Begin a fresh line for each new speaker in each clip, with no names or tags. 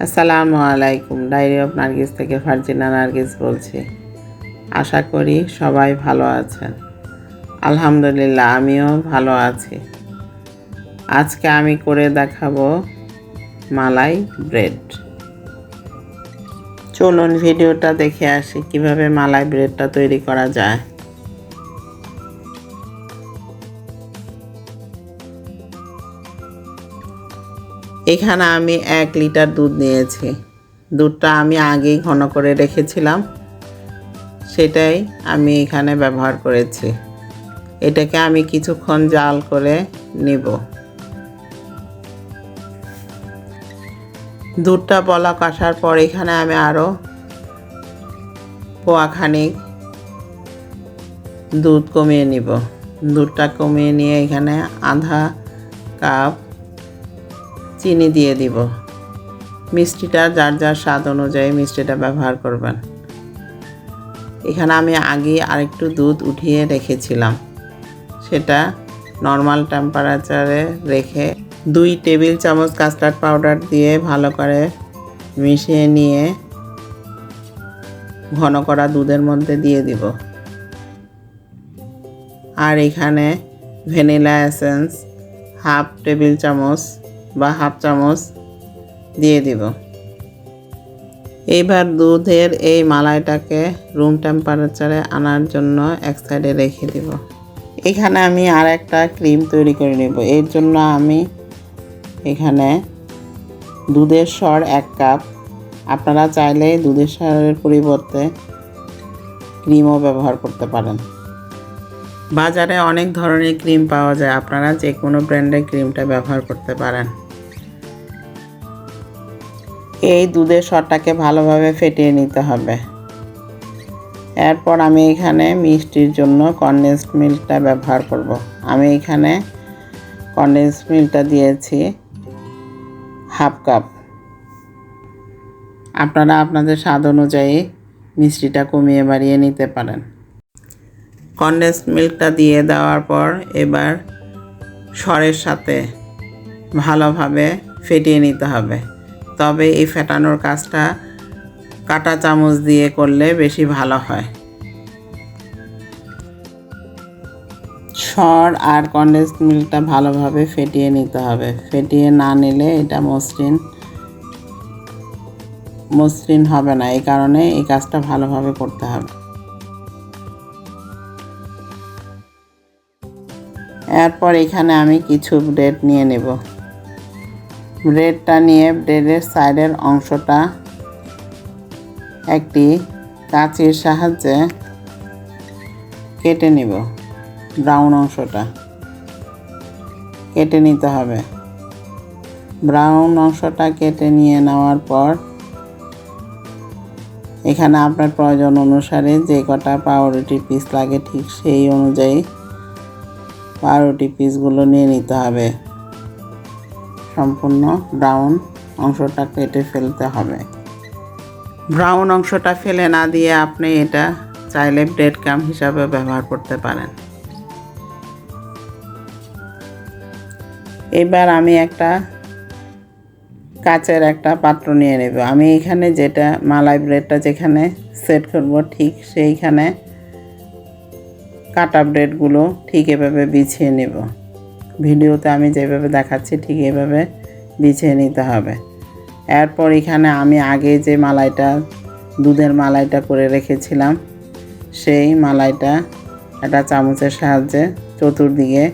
আসসালামু আলাইকুম। Diary of Nargis থেকে ফারজিনা নার্গিস বলছি। আশা করি সবাই ভালো আছেন। আলহামদুলিল্লাহ, আমিও ভালো আছি। আজকে আমি করে দেখাবো মালাই ব্রেড। চলুন ভিডিওটা দেখে আসি কিভাবে মালাই ব্রেডটা তৈরি করা যায়। এখানে আমি 1 লিটার দুধ নিয়েছি। দুধটা আমি আগেই ঘন করে রেখেছিলাম, সেটাই আমি এখানে ব্যবহার করেছি। এটাকে আমি কিছুক্ষণ জাল করে নিব। দুধটা বলক আসার পর এখানে আমি আরও পোয়াখানিক দুধ কমিয়ে নিব। দুধটা কমিয়ে নিয়ে এখানে আধা কাপ চিনি দিয়ে দিব। মিষ্টিটা যার যার স্বাদ অনুযায়ী মিষ্টিটা ব্যবহার করবেন। এখানে আমি আগে আরেকটু দুধ উঠিয়ে রেখেছিলাম, সেটা নর্মাল টেম্পারেচারে রেখে 2 টেবিল চামচ কাস্টার্ড পাউডার দিয়ে ভালো করে মিশিয়ে নিয়ে ঘন করা দুধের মধ্যে দিয়ে দিব। আর এখানে ভ্যানিলা এসেন্স হাফ টেবিল চামচ বা হাফ চামচ দিয়ে দিব। এইবার দুধের এই মালাইটাকে রুম টেম্পারেচারে আনার জন্য এক সাইডে রেখে দিব। এখানে আমি আর একটা ক্রিম তৈরি করে নেব। এর জন্য আমি এখানে দুধের সর 1 কাপ, আপনারা চাইলে দুধের সরের পরিবর্তে ক্রিমও ব্যবহার করতে পারেন। বাজারে অনেক ধরনের ক্রিম পাওয়া যায়, আপনারা যে কোনো ব্র্যান্ডের ক্রিমটা ব্যবহার করতে পারেন। এই দুধের সরটাকে ভালোভাবে ফেটিয়ে নিতে হবে। এরপর আমি এখানে মিষ্টির জন্য কনডেন্সড মিল্কটা ব্যবহার করব। আমি এখানে কনডেন্সড মিল্কটা দিয়েছি হাফ কাপ। আপনারা আপনাদের স্বাদ অনুযায়ী মিষ্টিটা কমিয়ে বাড়িয়ে নিতে পারেন। কনডেন্সড মিল্কটা দিয়ে দেওয়ার পর এবার সরের সাথে ভালোভাবে ফেটিয়ে নিতে হবে। তবে এই ফেটানোর কাজটা কাঁটা চামচ দিয়ে করলে বেশি ভালো হয়। সর আর কনডেন্সড মিল্কটা ভালোভাবে ফেটিয়ে নিতে হবে। ফেটিয়ে না নিলে এটা মসৃণ হবে না, এই কারণে এই কাজটা ভালোভাবে করতে হবে। এরপর এখানে আমি কিছু ব্রেড নিয়ে নেব। ব্রেডটা নিয়ে ব্রেডের সাইডের অংশটা একটি কাঁচির সাহায্যে কেটে নেব। ব্রাউন অংশটা কেটে নিতে হবে। ব্রাউন অংশটা কেটে নিয়ে নেওয়ার পর এখানে আপনার প্রয়োজন অনুসারে যে কটা পাউরুটি পিস লাগে ঠিক সেই অনুযায়ী পাউরুটি পিসগুলো নিয়ে নিতে হবে। সম্পূর্ণ ব্রাউন অংশটা কেটে ফেলতে হবে। ব্রাউন অংশটা ফেলে না দিয়ে আপনি এটা চাইলে ব্রেড ক্রাম্ব হিসাবে ব্যবহার করতে পারেন। এবার আমি একটা কাচের একটা পাত্র নিয়ে নেব। আমি এখানে যেটা মালাই ব্রেডটা যেখানে সেট করব ঠিক সেইখানে কাটা ব্রেডগুলো ঠিক এভাবে বিছিয়ে নেব। ভিডিওতে আমি যেভাবে দেখাচ্ছি ঠিক এভাবে বিছিয়ে নিতে হবে। এরপর এখানে আমি আগে যে দুধের মালাইটা করে রেখেছিলাম সেই মালাইটা একটা চামচের সাহায্যে চতুর্দিকে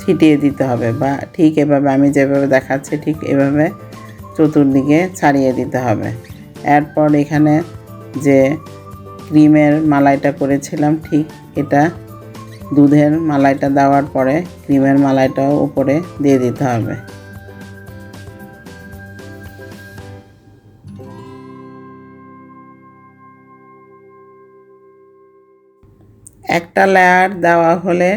ছিটিয়ে দিতে হবে, বা ঠিক এভাবে আমি যেভাবে দেখাচ্ছি ঠিক এভাবে চতুর্দিকে ছড়িয়ে দিতে হবে। এরপর এখানে যে ক্রিমের মালাইটা করেছিলাম ঠিক এটা দুধের মালাইটা দেওয়ার পরে ক্রিমের মালাইটাও উপরে দিয়ে দিতে হবে। একটা লেয়ার দেওয়া হলে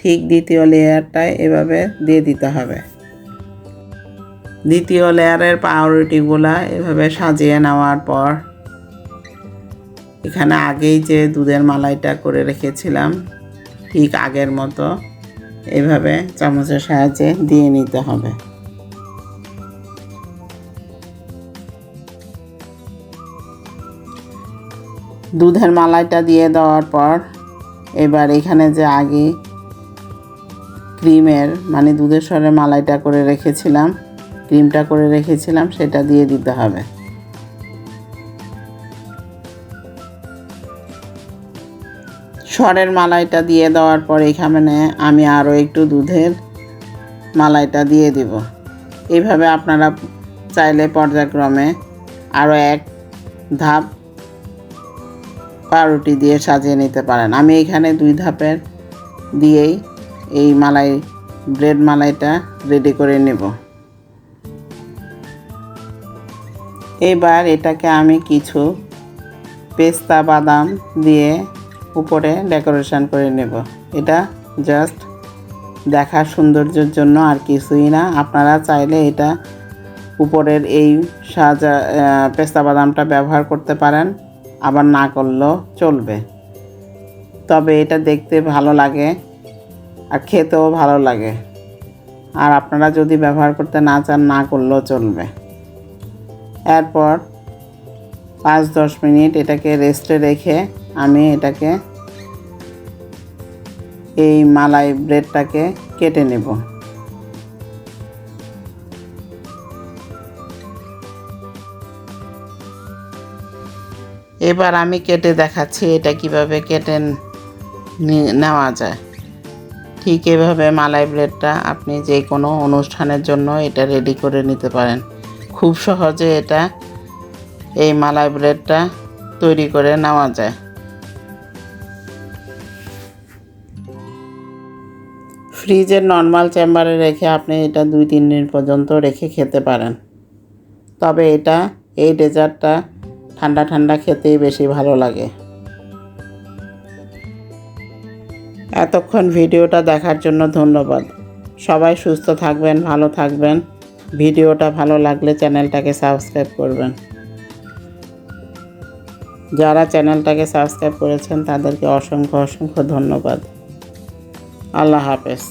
ঠিক দ্বিতীয় লেয়ারটায় এভাবে দিয়ে দিতে হবে। দ্বিতীয় লেয়ারের পাউরুটিগুলা এভাবে সাজিয়ে নেওয়ার পর এখানে আগেই যে দুধের মালাইটা করে রেখেছিলাম ঠিক আগের মতো এভাবে চামচের সাহায্যে দিয়ে নিতে হবে। দুধের মালাইটা দিয়ে দেওয়ার পর এবার এখানে যে আগে ক্রিমের মানে দুধের সরে মালাইটা করে রেখেছিলাম, ক্রিমটা করে রেখেছিলাম, সেটা দিয়ে দিতে হবে। সরের মালাইটা দিয়ে দেওয়ার পর এখানে আমি আরও একটু দুধের মালাইটা দিয়ে দিব। এইভাবে আপনারা চাইলে পর্যায়ক্রমে আরও এক ধাপ পাউরুটি দিয়ে সাজিয়ে নিতে পারেন। আমি এখানে 2 ধাপের দিয়েই এই ব্রেড মালাইটা রেডি করে নেব। এবার এটাকে আমি কিছু পেস্তা বাদাম দিয়ে উপরে ডেকোরেশন করে নেব। এটা জাস্ট দেখার সৌন্দর্যের জন্য, আর কিছুই না। আপনারা চাইলে এটা উপরের এই পেস্তা বাদামটা ব্যবহার করতে পারেন, আবার না করলেও চলবে। তবে এটা দেখতে ভালো লাগে আর খেতেও ভালো লাগে। আর আপনারা যদি ব্যবহার করতে না চান, না করলেও চলবে। এরপর 5-10 মিনিট এটাকে রেস্টে রেখে আমি এটাকে এই মালাই ব্রেডটাকে কেটে নেব। এবার আমি কেটে দেখাচ্ছি এটা কিভাবে কেটে নেওয়া যায়। ঠিক এভাবে মালাই ব্রেডটা আপনি যে কোনো অনুষ্ঠানের জন্য এটা রেডি করে নিতে পারেন। খুব সহজে এটা এই মালাই ব্রেডটা তৈরি করে নেওয়া যায়। ফ্রিজের নর্মাল চেম্বারে রেখে আপনি এটা 2-3 দিন পর্যন্ত রেখে খেতে পারেন। তবে এই ডেজার্টটা ঠান্ডা ঠান্ডা খেতেই বেশি ভালো লাগে। এতক্ষণ ভিডিওটা দেখার জন্য ধন্যবাদ। সবাই সুস্থ থাকবেন, ভালো থাকবেন। ভিডিওটা ভালো লাগলে চ্যানেলটাকে সাবস্ক্রাইব করবেন। যারা চ্যানেলটাকে সাবস্ক্রাইব করেছেন তাদেরকে অসংখ্য ধন্যবাদ। আল্লাহ হাফেজ।